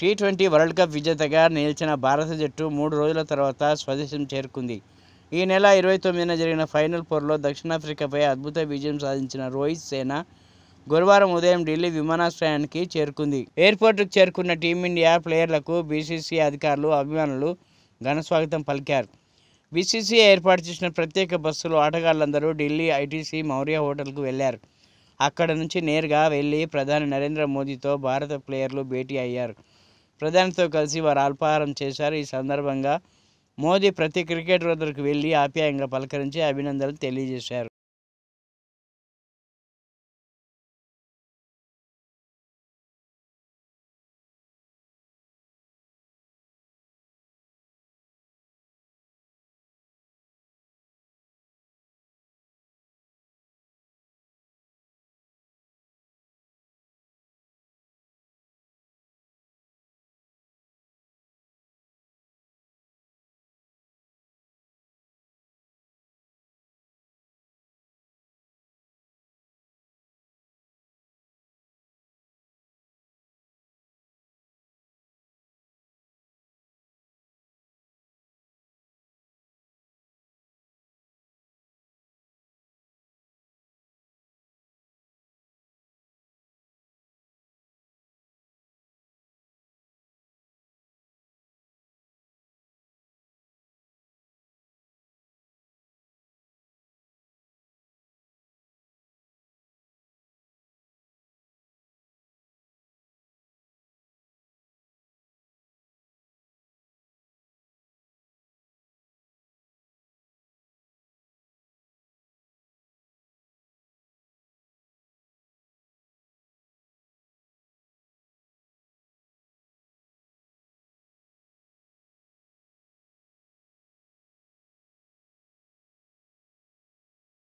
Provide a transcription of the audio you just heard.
T20 world cup విజేతగా నిలిచిన భారత జట్టు 3 రోజుల తర్వాత స్వదేశం చేరుకుంది. ఈ నెల 29న జరిగిన ఫైనల్ పోరులో దక్షిణాఫ్రికాపై అద్భుత విజయం సాధించిన రోహిత్ సేన గురువారం ఉదయం ఢిల్లీ విమానాశ్రయానికి చేరుకుంది. ఎయిర్పోర్టుకు చేరుకున్న టీమిండియా ప్లేయర్లకు బీసీసీఐ అధికారులు, అభిమానులు ఘనస్వాగతం పలికారు. బీసీసీఐ ఏర్పాటు చేసిన ప్రత్యేక బస్సులో ఆటగాళ్లందరూ ఢిల్లీ ఐటీసీ మౌర్య హోటల్కు వెళ్లారు. అక్కడ నుంచి నేరుగా వెళ్లి ప్రధాని నరేంద్ర మోదీతో భారత ప్లేయర్లు భేటీ అయ్యారు. ప్రధానితో కలిసి వారు అల్పాహారం చేశారు. ఈ సందర్భంగా మోదీ ప్రతి క్రికెటర్ వద్దకు వెళ్లి ఆప్యాయంగా పలకరించి అభినందనలు తెలియజేశారు.